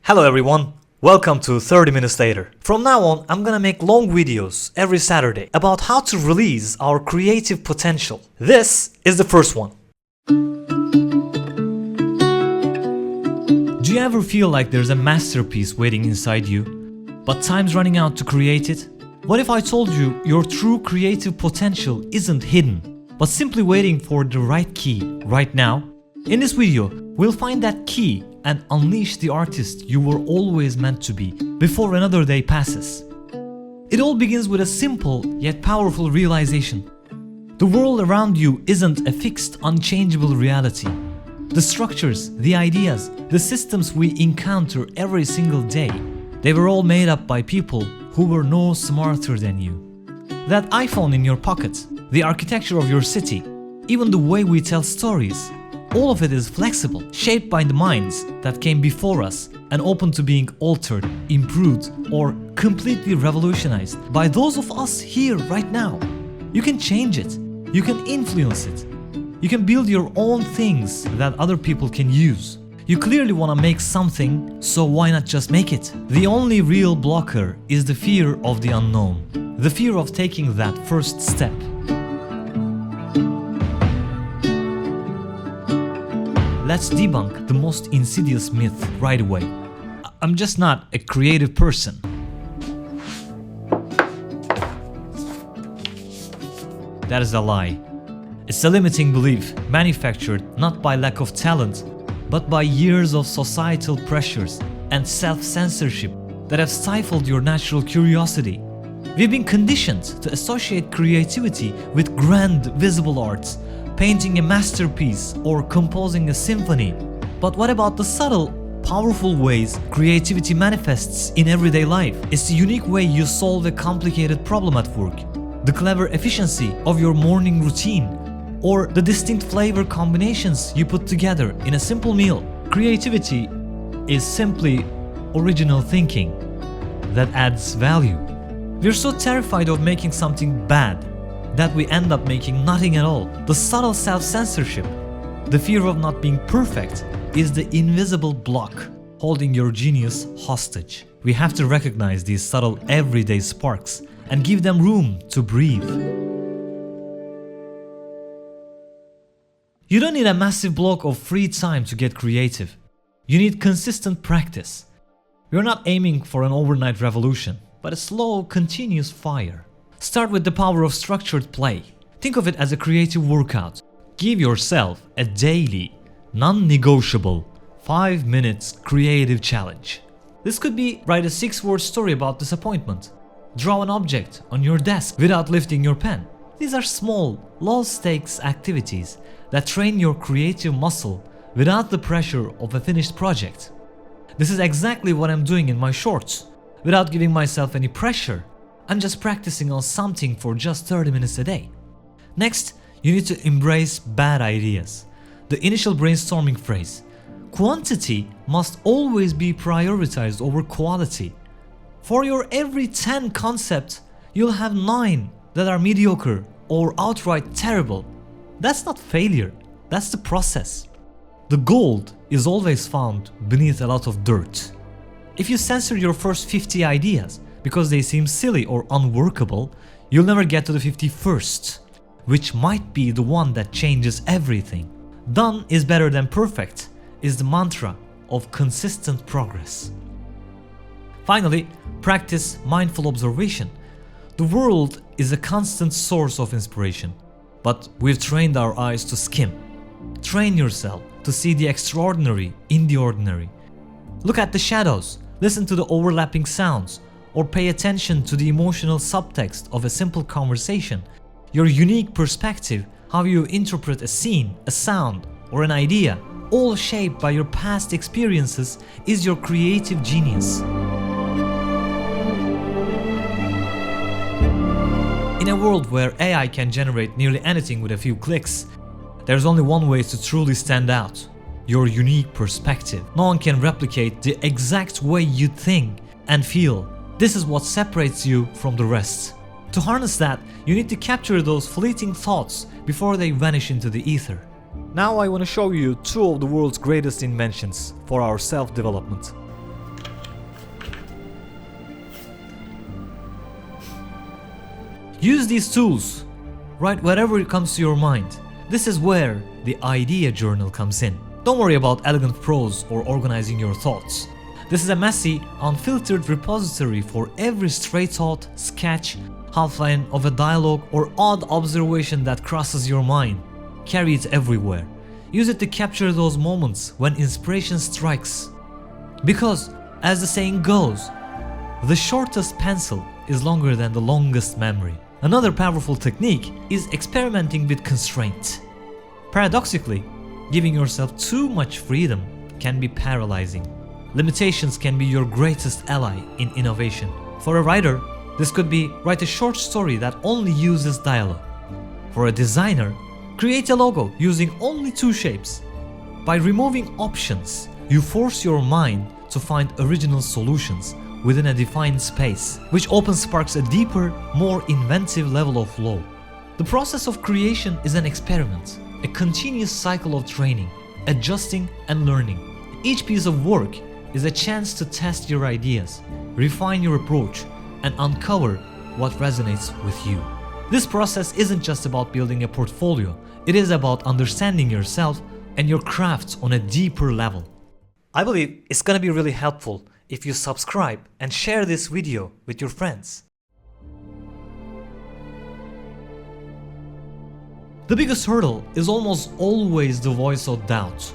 Hello everyone, welcome to 30 Minutes Later. From now on, I'm gonna make long videos every Saturday about how to release our creative potential. This is the first one. Do you ever feel like there's a masterpiece waiting inside you, but time's running out to create it? What if I told you your true creative potential isn't hidden, but simply waiting for the right key right now? In this video, we'll find that key and unleash the artist you were always meant to be before another day passes. It all begins with a simple yet powerful realization. The world around you isn't a fixed, unchangeable reality. The structures, the ideas, the systems we encounter every single day, they were all made up by people who were no smarter than you. That iPhone in your pocket, the architecture of your city, even the way we tell stories, all of it is flexible, shaped by the minds that came before us and open to being altered, improved, or completely revolutionized by those of us here right now. You can change it, you can influence it, you can build your own things that other people can use. You clearly want to make something, so why not just make it? The only real blocker is the fear of the unknown, the fear of taking that first step. Let's debunk the most insidious myth right away. I'm just not a creative person. That is a lie. It's a limiting belief manufactured not by lack of talent, but by years of societal pressures and self-censorship that have stifled your natural curiosity. We've been conditioned to associate creativity with grand, visible arts, painting a masterpiece or composing a symphony. But what about the subtle, powerful ways creativity manifests in everyday life? It's the unique way you solve a complicated problem at work, the clever efficiency of your morning routine, or the distinct flavor combinations you put together in a simple meal. Creativity is simply original thinking that adds value. We're so terrified of making something bad that we end up making nothing at all. The subtle self-censorship, the fear of not being perfect, is the invisible block holding your genius hostage. We have to recognize these subtle everyday sparks and give them room to breathe. You don't need a massive block of free time to get creative. You need consistent practice. We're not aiming for an overnight revolution, but a slow, continuous fire. Start with the power of structured play. Think of it as a creative workout. Give yourself a daily, non-negotiable 5 minutes creative challenge. This could be write a 6-word story about disappointment. Draw an object on your desk without lifting your pen. These are small, low-stakes activities that train your creative muscle without the pressure of a finished project. This is exactly what I'm doing in my shorts. Without giving myself any pressure, I'm just practicing on something for just 30 minutes a day. Next, you need to embrace bad ideas. The initial brainstorming phrase, quantity must always be prioritized over quality. For your every 10 concepts, you'll have 9 that are mediocre or outright terrible. That's not failure, that's the process. The gold is always found beneath a lot of dirt. If you censor your first 50 ideas because they seem silly or unworkable, you'll never get to the 51st, which might be the one that changes everything. Done is better than perfect is the mantra of consistent progress. Finally, practice mindful observation. The world is a constant source of inspiration, but we've trained our eyes to skim. Train yourself to see the extraordinary in the ordinary. Look at the shadows, listen to the overlapping sounds, or pay attention to the emotional subtext of a simple conversation. Your unique perspective, how you interpret a scene, a sound, or an idea, all shaped by your past experiences, is your creative genius. In a world where AI can generate nearly anything with a few clicks, there's only one way to truly stand out: your unique perspective. No one can replicate the exact way you think and feel. This is what separates you from the rest. To harness that, you need to capture those fleeting thoughts before they vanish into the ether. Now I want to show you 2 of the world's greatest inventions for our self-development. Use these tools. Write whatever comes to your mind. This is where the idea journal comes in. Don't worry about elegant prose or organizing your thoughts. This is a messy, unfiltered repository for every stray thought, sketch, half line of a dialogue, or odd observation that crosses your mind. Carry it everywhere. Use it to capture those moments when inspiration strikes. Because, as the saying goes, the shortest pencil is longer than the longest memory. Another powerful technique is experimenting with constraint. Paradoxically, giving yourself too much freedom can be paralyzing. Limitations can be your greatest ally in innovation. For a writer, this could be write a short story that only uses dialogue. For a designer, create a logo using only 2 shapes. By removing options, you force your mind to find original solutions within a defined space, which often sparks a deeper, more inventive level of flow. The process of creation is an experiment, a continuous cycle of training, adjusting and learning. Each piece of work is a chance to test your ideas, refine your approach, and uncover what resonates with you. This process isn't just about building a portfolio, it is about understanding yourself and your craft on a deeper level. I believe it's gonna be really helpful if you subscribe and share this video with your friends. The biggest hurdle is almost always the voice of doubt,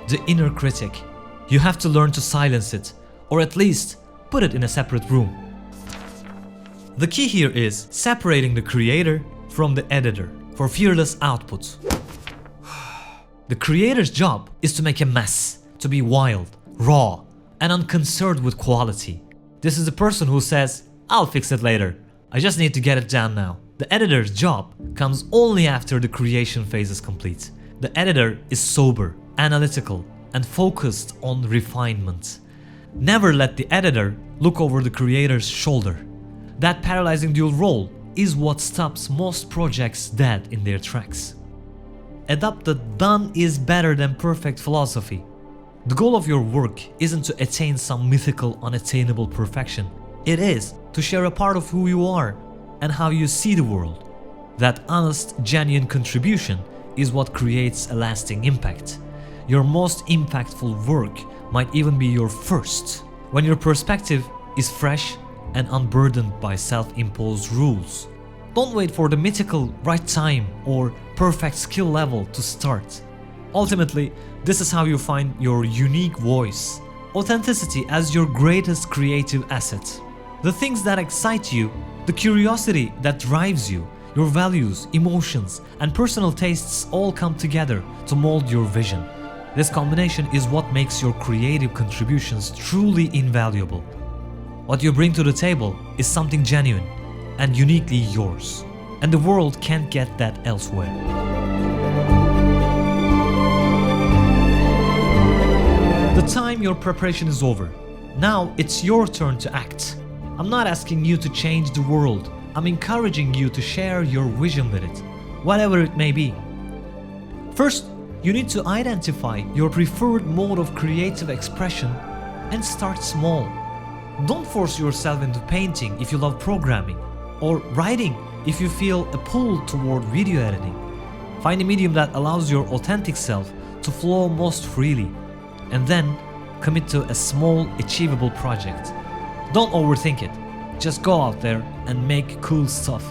the inner critic. You have to learn to silence it, or at least put it in a separate room. The key here is separating the creator from the editor for fearless output. The creator's job is to make a mess, to be wild, raw, and unconcerned with quality. This is the person who says, "I'll fix it later. I just need to get it down now." The editor's job comes only after the creation phase is complete. The editor is sober, analytical, and focused on refinement. Never let the editor look over the creator's shoulder. That paralyzing dual role is what stops most projects dead in their tracks. Adopt the done is better than perfect philosophy. The goal of your work isn't to attain some mythical, unattainable perfection. It is to share a part of who you are and how you see the world. That honest, genuine contribution is what creates a lasting impact. Your most impactful work might even be your first, when your perspective is fresh and unburdened by self-imposed rules. Don't wait for the mythical right time or perfect skill level to start. Ultimately, this is how you find your unique voice. Authenticity as your greatest creative asset. The things that excite you, the curiosity that drives you, your values, emotions, and personal tastes all come together to mold your vision. This combination is what makes your creative contributions truly invaluable. What you bring to the table is something genuine and uniquely yours, and the world can't get that elsewhere. The time your preparation is over. Now it's your turn to act. I'm not asking you to change the world. I'm encouraging you to share your vision with it, whatever it may be. First, you need to identify your preferred mode of creative expression and start small. Don't force yourself into painting if you love programming, or writing if you feel a pull toward video editing. Find a medium that allows your authentic self to flow most freely, and then commit to a small, achievable project. Don't overthink it. Just go out there and make cool stuff.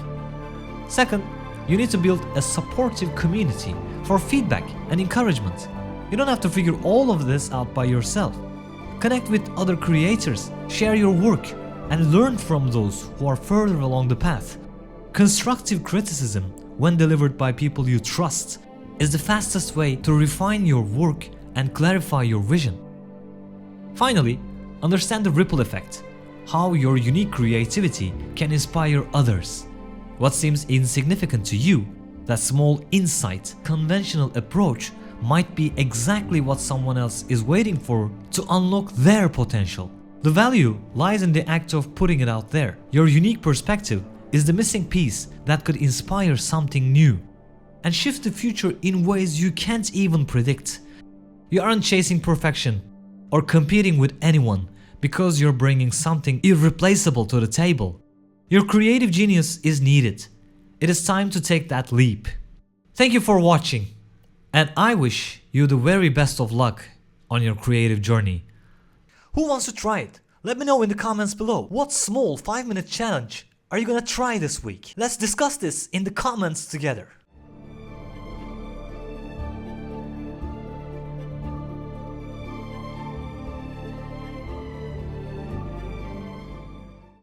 Second, you need to build a supportive community for feedback and encouragement. You don't have to figure all of this out by yourself. Connect with other creators, share your work, and learn from those who are further along the path. Constructive criticism, when delivered by people you trust, is the fastest way to refine your work and clarify your vision. Finally, understand the ripple effect, how your unique creativity can inspire others. What seems insignificant to you, that small insight, conventional approach, might be exactly what someone else is waiting for to unlock their potential. The value lies in the act of putting it out there. Your unique perspective is the missing piece that could inspire something new and shift the future in ways you can't even predict. You aren't chasing perfection or competing with anyone because you're bringing something irreplaceable to the table. Your creative genius is needed, It is time to take that leap. Thank you for watching, and I wish you the very best of luck on your creative journey. Who wants to try it? Let me know in the comments below. What small 5-minute challenge are you gonna try this week? Let's discuss this in the comments together.